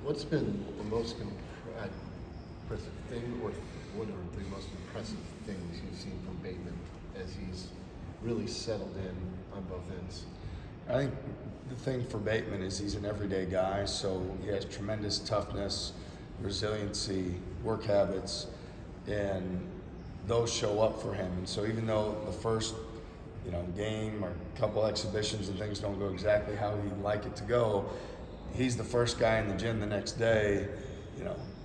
What's been the most impressive thing, or what are the most impressive things you've seen from Bateman as he's really settled in on both ends? I think the thing for Bateman is he's an everyday guy, so he has tremendous toughness, resiliency, work habits, and those show up for him. And so even though the first game or couple exhibitions and things don't go exactly how he'd like it to go, he's the first guy in the gym the next day,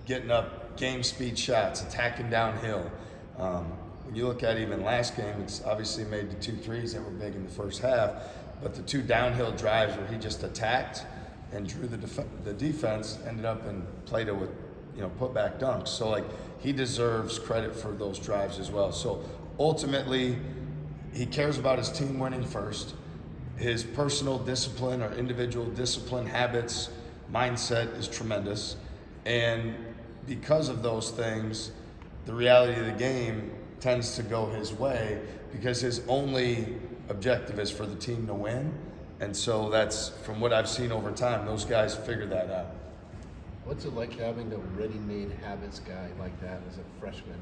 getting up game speed shots, attacking downhill. When you look at even last game, it's obviously made the 2 threes that were big in the first half, but the 2 downhill drives where he just attacked and drew the defense, ended up and played it with put back dunks. So he deserves credit for those drives as well. So ultimately, he cares about his team winning first. His personal discipline or individual discipline, habits, mindset is tremendous. And because of those things, the reality of the game tends to go his way because his only objective is for the team to win. And so that's, from what I've seen over time, those guys figure that out. What's it like having a ready-made habits guy like that as a freshman?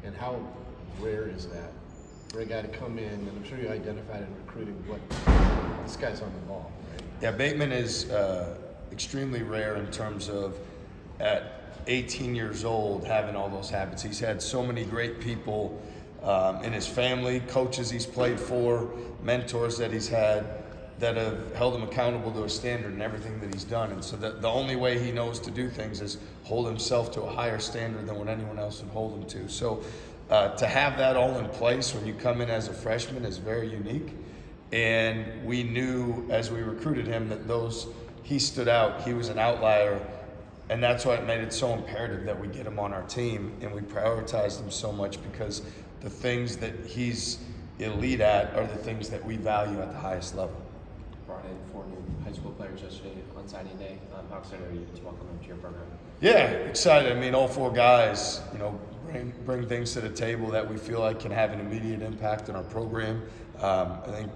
And how rare is that for a guy to come in, and I'm sure you identified in recruiting what this guy's on the ball, right? Yeah, Bateman is extremely rare in terms of at 18 years old having all those habits. He's had so many great people in his family, coaches he's played for, mentors that he's had that have held him accountable to a standard in everything that he's done. And so the only way he knows to do things is hold himself to a higher standard than what anyone else would hold him to. So to have that all in place when you come in as a freshman is very unique. And we knew as we recruited him that he stood out, he was an outlier, and that's why it made it so imperative that we get him on our team and we prioritized him so much, because the things that he's elite at are the things that we value at the highest level. Brought in 4 new high school players yesterday on signing day. How excited are you to welcome them to your program? Yeah, excited. I mean, all 4 guys, bring things to the table that we feel like can have an immediate impact on our program. I think,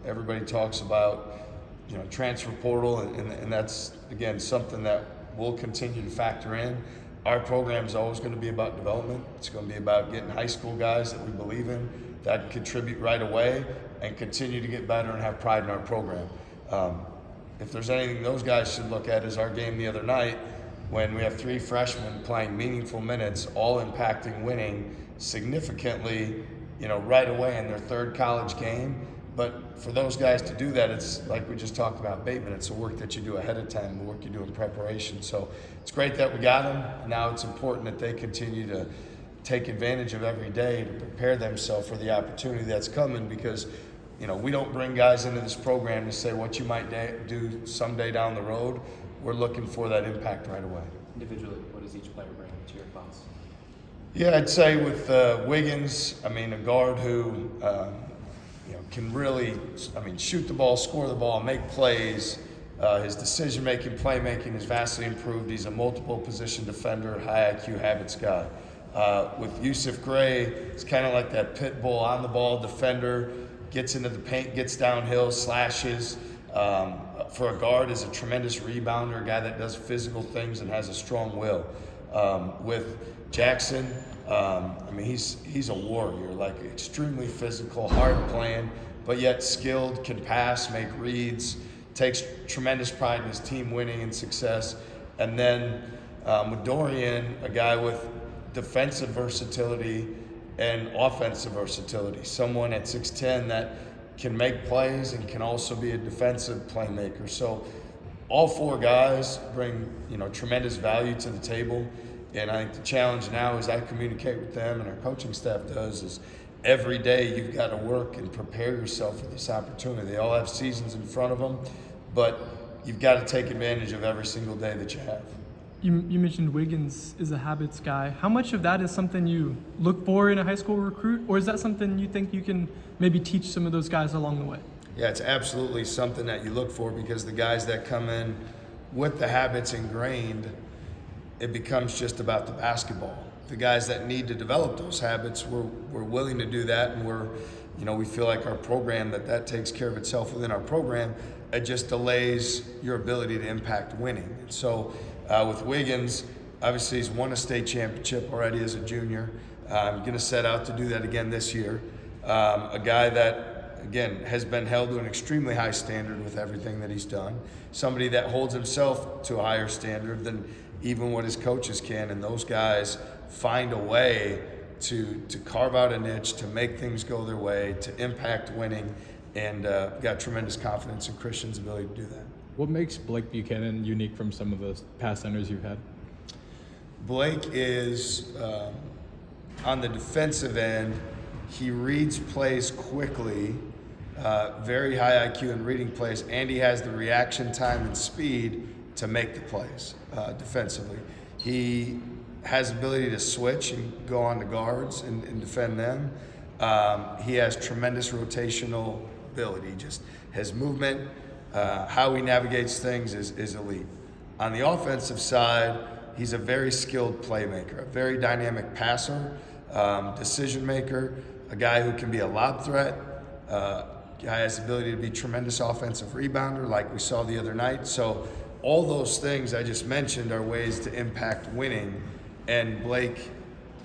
everybody talks about, transfer portal, and that's, again, something that we'll continue to factor in. Our program is always going to be about development. It's going to be about getting high school guys that we believe in, that contribute right away and continue to get better and have pride in our program. If there's anything those guys should look at is our game the other night, when we have 3 freshmen playing meaningful minutes, all impacting winning significantly, right away in their 3rd college game. But for those guys to do that, it's like we just talked about Bateman. It's the work that you do ahead of time, the work you do in preparation. So it's great that we got them. Now it's important that they continue to take advantage of every day to prepare themselves for the opportunity that's coming, because we don't bring guys into this program to say what you might do someday down the road. We're looking for that impact right away. Individually, what does each player bring to your class? Yeah, I'd say with Wiggins, a guard who can really, shoot the ball, score the ball, make plays. His decision-making, playmaking is vastly improved. He's a multiple position defender, high IQ habits guy. With Yusuf Gray, it's kind of like that pit bull on the ball defender, gets into the paint, gets downhill, slashes. For a guard, is a tremendous rebounder, a guy that does physical things and has a strong will. With Jackson, he's a warrior, extremely physical, hard playing, but yet skilled, can pass, make reads, takes tremendous pride in his team winning and success. And then with Dorian, a guy with defensive versatility and offensive versatility, someone at 6'10" that can make plays and can also be a defensive playmaker. So all 4 guys bring, tremendous value to the table. And I think the challenge now, as I communicate with them and our coaching staff does, is every day you've got to work and prepare yourself for this opportunity. They all have seasons in front of them, but you've got to take advantage of every single day that you have. You mentioned Wiggins is a habits guy. How much of that is something you look for in a high school recruit, or is that something you think you can maybe teach some of those guys along the way? Yeah, it's absolutely something that you look for, because the guys that come in with the habits ingrained, it becomes just about the basketball. The guys that need to develop those habits, we're willing to do that, and we feel like our program, that takes care of itself within our program. It just delays your ability to impact winning. And so With Wiggins, obviously he's won a state championship already as a junior. Going to set out to do that again this year. A guy that, again, has been held to an extremely high standard with everything that he's done. Somebody that holds himself to a higher standard than even what his coaches can, and those guys find a way to carve out a niche, to make things go their way, to impact winning, and got tremendous confidence in Christian's ability to do that. What makes Blake Buchanan unique from some of the past centers you've had? Blake is, on the defensive end, he reads plays quickly, very high IQ in reading plays, and he has the reaction time and speed to make the plays defensively. He has ability to switch and go on to guards and defend them. He has tremendous rotational ability. Just his movement, how he navigates things is elite. On the offensive side, he's a very skilled playmaker, a very dynamic passer, decision maker, a guy who can be a lob threat. Guy has the ability to be tremendous offensive rebounder like we saw the other night. So all those things I just mentioned are ways to impact winning. And Blake,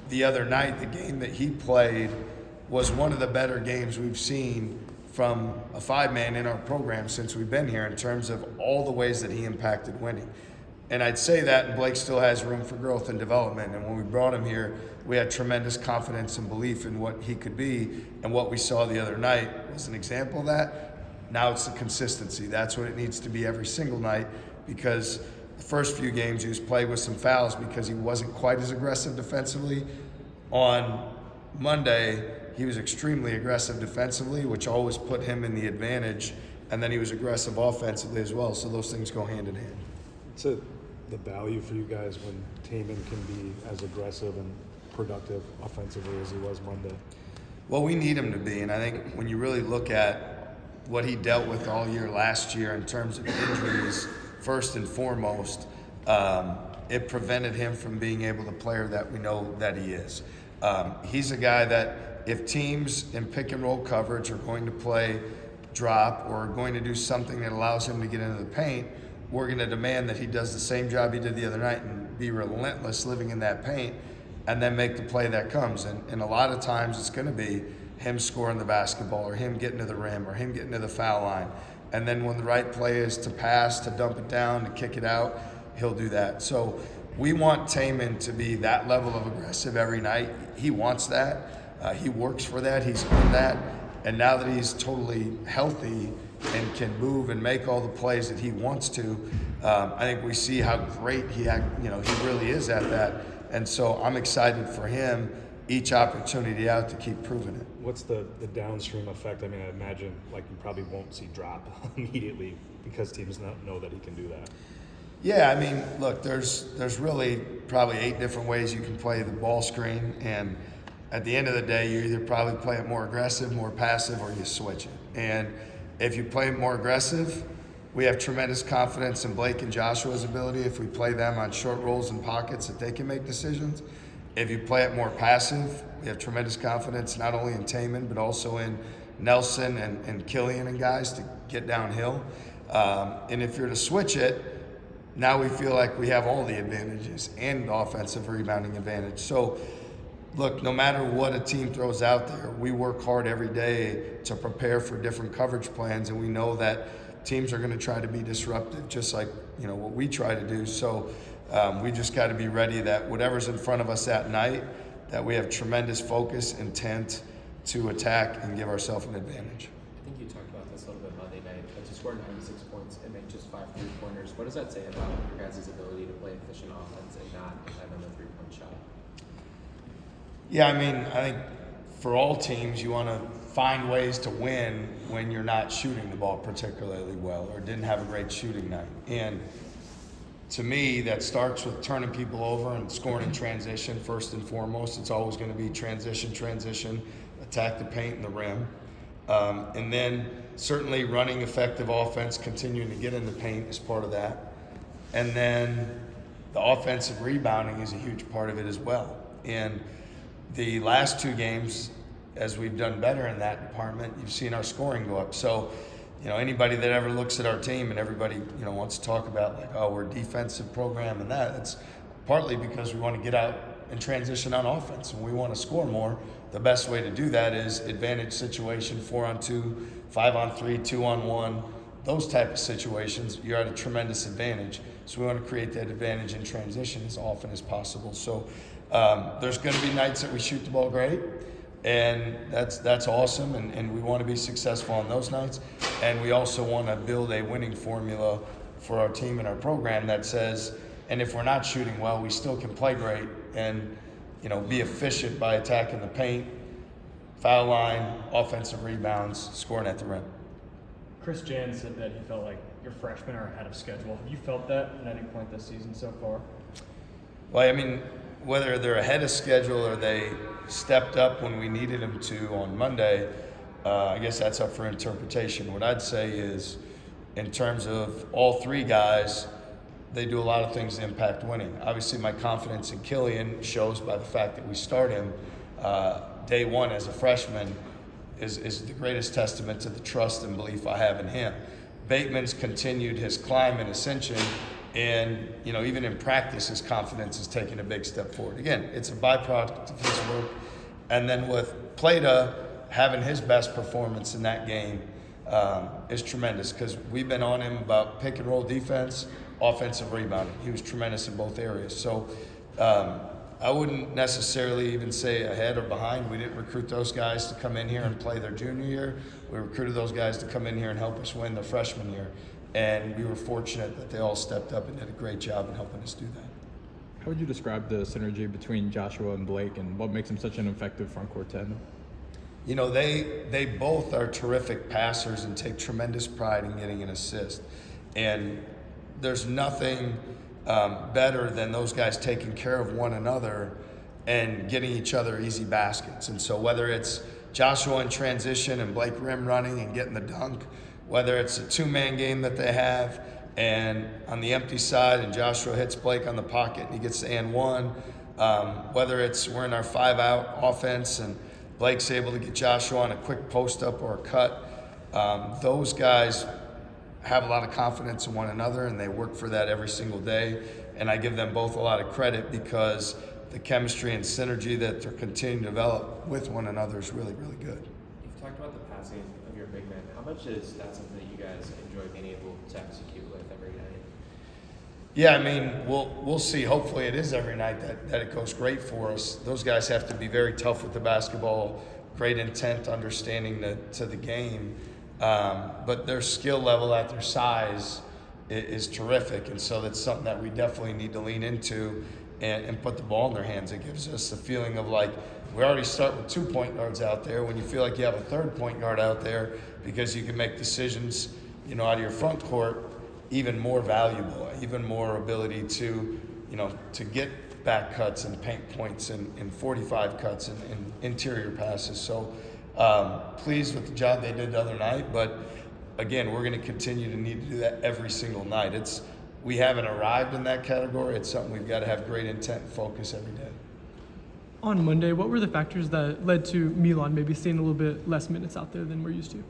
the other night, the game that he played was one of the better games we've seen from a five-man in our program since we've been here in terms of all the ways that he impacted winning. And I'd say that, and Blake still has room for growth and development. And when we brought him here, we had tremendous confidence and belief in what he could be. And what we saw the other night was an example of that. Now it's the consistency. That's what it needs to be every single night, because the first few games he was playing with some fouls because he wasn't quite as aggressive defensively. On Monday, he was extremely aggressive defensively, which always put him in the advantage. And then he was aggressive offensively as well. So those things go hand in hand. What's the value for you guys when Taman can be as aggressive and productive offensively as he was Monday? Well, we need him to be, and I think when you really look at what he dealt with all year last year in terms of injuries, first and foremost, it prevented him from being able to play that we know that he is. He's a guy that if teams in pick and roll coverage are going to play drop or are going to do something that allows him to get into the paint, we're going to demand that he does the same job he did the other night and be relentless living in that paint and then make the play that comes. And a lot of times it's going to be him scoring the basketball or him getting to the rim or him getting to the foul line. And then when the right play is to pass, to dump it down, to kick it out, he'll do that. So we want Taman to be that level of aggressive every night. He wants that. He works for that. He's earned that. And now that he's totally healthy and can move and make all the plays that he wants to, I think we see how great he really is at that. And so I'm excited for him each opportunity out to keep proving it. What's the downstream effect? I mean, I imagine like you probably won't see drop immediately because teams know that he can do that. Yeah, I mean, look, there's really probably 8 different ways you can play the ball screen, and at the end of the day, you either probably play it more aggressive, more passive, or you switch it. And if you play it more aggressive, we have tremendous confidence in Blake and Joshua's ability if we play them on short rolls and pockets that they can make decisions. If you play it more passive, we have tremendous confidence not only in Taman, but also in Nelson and Killian and guys to get downhill. And if you're to switch it, now we feel like we have all the advantages and offensive rebounding advantage. So, look, no matter what a team throws out there, we work hard every day to prepare for different coverage plans, and we know that teams are going to try to be disruptive, just like what we try to do. So we just got to be ready that whatever's in front of us that night, that we have tremendous focus, intent to attack and give ourselves an advantage. I think you talked about this a little bit Monday night, but to score 96 points and make just 5 3-pointers, what does that say about your guys' ability to play efficient offense and not have on the 3-point shot? Yeah, I mean, I think for all teams, you want to find ways to win when you're not shooting the ball particularly well or didn't have a great shooting night. And to me, that starts with turning people over and scoring in transition first and foremost. It's always going to be transition, attack the paint and the rim. And then certainly running effective offense, continuing to get in the paint is part of that. And then the offensive rebounding is a huge part of it as well. And the last 2 games, as we've done better in that department, you've seen our scoring go up. So, anybody that ever looks at our team and everybody, wants to talk about like, oh, we're a defensive program and that, it's partly because we want to get out and transition on offense and we want to score more. The best way to do that is advantage situation, 4-on-2, 5-on-3, 2-on-1, those type of situations. You're at a tremendous advantage. So we want to create that advantage in transition as often as possible. So there's going to be nights that we shoot the ball great. And that's awesome, and we want to be successful on those nights. And we also want to build a winning formula for our team and our program that says, and if we're not shooting well, we still can play great and be efficient by attacking the paint, foul line, offensive rebounds, scoring at the rim. Chris Jan said that he felt like your freshmen are ahead of schedule. Have you felt that at any point this season so far? Well, I mean, whether they're ahead of schedule or they stepped up when we needed them to on Monday, I guess that's up for interpretation. What I'd say is, in terms of all three guys, they do a lot of things to impact winning. Obviously, my confidence in Killian shows by the fact that we start him day one as a freshman is the greatest testament to the trust and belief I have in him. Bateman's continued his climb and ascension, and even in practice, his confidence is taking a big step forward. Again, it's a byproduct of his work. And then with Plata having his best performance in that game is tremendous, because we've been on him about pick and roll defense, offensive rebounding. He was tremendous in both areas. So I wouldn't necessarily even say ahead or behind. We didn't recruit those guys to come in here and play their junior year. We recruited those guys to come in here and help us win their freshman year. And we were fortunate that they all stepped up and did a great job in helping us do that. How would you describe the synergy between Joshua and Blake, and what makes him such an effective front court tandem? They both are terrific passers and take tremendous pride in getting an assist. And there's nothing better than those guys taking care of one another and getting each other easy baskets. And so whether it's Joshua in transition and Blake rim running and getting the dunk, whether it's a two-man game that they have and on the empty side and Joshua hits Blake on the pocket and he gets the and one, whether it's we're in our 5-out offense and Blake's able to get Joshua on a quick post-up or a cut, those guys have a lot of confidence in one another and they work for that every single day. And I give them both a lot of credit because the chemistry and synergy that they're continuing to develop with one another is really, really good. You've talked about the passing of your big men. How much is that something that you guys enjoy being able to execute with every night? Yeah, I mean, we'll see. Hopefully it is every night that it goes great for us. Those guys have to be very tough with the basketball, great intent, understanding to the game. But their skill level at their size is terrific. And so that's something that we definitely need to lean into and put the ball in their hands. It gives us a feeling of like, we already start with 2 point guards out there. When you feel like you have a third point guard out there, because you can make decisions, out of your front court, even more valuable, even more ability to, to get back cuts and paint points and 45 cuts and interior passes. So pleased with the job they did the other night, but again, we're going to continue to need to do that every single night. We haven't arrived in that category. It's something we've got to have great intent and focus every day. On Monday, what were the factors that led to Milan maybe staying a little bit less minutes out there than we're used to?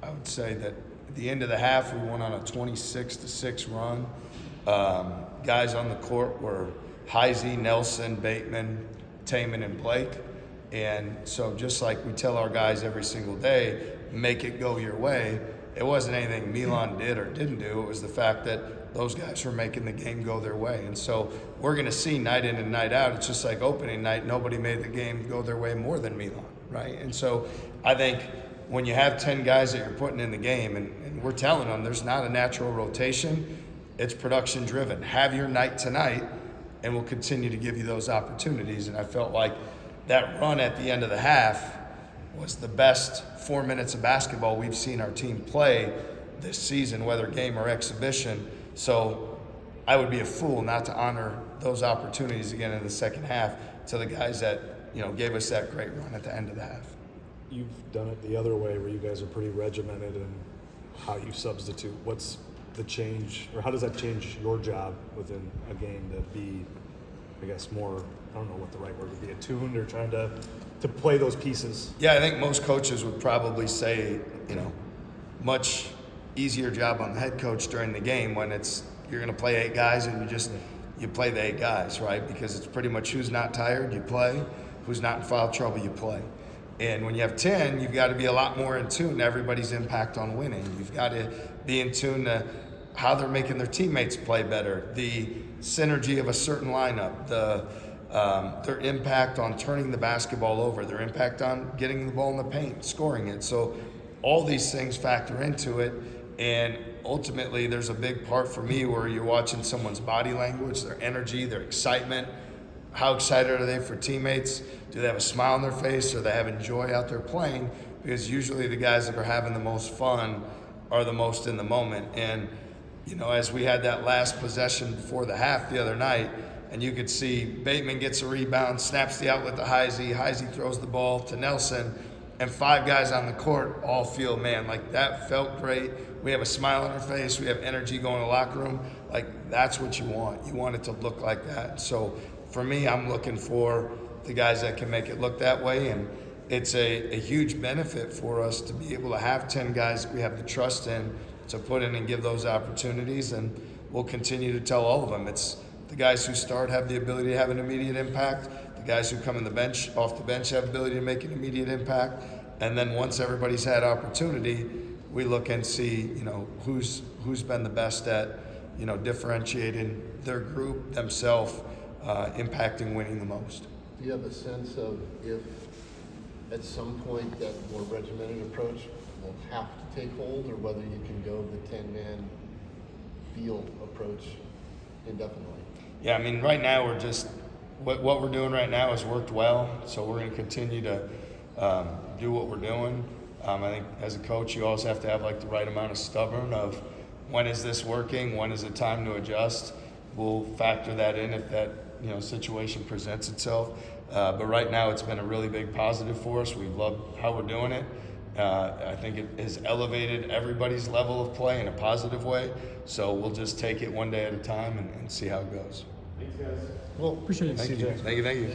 I would say that at the end of the half, we went on a 26-6 run. Guys on the court were Heisey, Nelson, Bateman, Taman, and Blake. And so just like we tell our guys every single day, make it go your way, it wasn't anything Milan did or didn't do. It was the fact that those guys were making the game go their way. And so we're going to see night in and night out. It's just like opening night, nobody made the game go their way more than Milan, right? And so I think when you have 10 guys that you're putting in the game, and we're telling them there's not a natural rotation, it's production driven. Have your night tonight, and we'll continue to give you those opportunities. And I felt like that run at the end of the half was the best 4 minutes of basketball we've seen our team play this season, whether game or exhibition. So I would be a fool not to honor those opportunities again in the second half to the guys that, gave us that great run at the end of the half. You've done it the other way where you guys are pretty regimented in how you substitute. What's the change, or how does that change your job within a game to be, I guess, more, I don't know what the right word would be, attuned or trying to play those pieces? Yeah, I think most coaches would probably say, much easier job on the head coach during the game when you're going to play 8 guys and you play the 8 guys, right? Because it's pretty much who's not tired, you play. Who's not in foul trouble, you play. And when you have 10, you've got to be a lot more in tune to everybody's impact on winning. You've got to be in tune to how they're making their teammates play better, the synergy of a certain lineup, their impact on turning the basketball over, their impact on getting the ball in the paint, scoring it. So all these things factor into it. And ultimately, there's a big part for me where you're watching someone's body language, their energy, their excitement. How excited are they for teammates? Do they have a smile on their face? Are they having joy out there playing? Because usually the guys that are having the most fun are the most in the moment. And, as we had that last possession before the half the other night, and you could see Bateman gets a rebound, snaps the outlet to Heisey throws the ball to Nelson, and 5 guys on the court all feel, man, like that felt great. We have a smile on our face. We have energy going to the locker room. Like, that's what you want. You want it to look like that. So for me, I'm looking for the guys that can make it look that way, and it's a huge benefit for us to be able to have 10 guys that we have the trust in to put in and give those opportunities, and we'll continue to tell all of them. It's the guys who start have the ability to have an immediate impact. The guys who come off the bench have the ability to make an immediate impact. And then once everybody's had opportunity, we look and see, who's been the best at, differentiating their group, themselves, impacting winning the most. Do you have a sense of if at some point that more regimented approach will have to take hold, or whether you can go the 10-man feel approach indefinitely? Yeah, I mean, right now we're just what we're doing right now has worked well, so we're going to continue to do what we're doing. I think as a coach, you always have to have the right amount of stubborn of when is this working, when is it time to adjust. We'll factor that in if that situation presents itself. But right now, it's been a really big positive for us. We've loved how we're doing it. I think it has elevated everybody's level of play in a positive way. So we'll just take it one day at a time and see how it goes. Thanks, guys. Well, Appreciate it. Thank you. Thank you.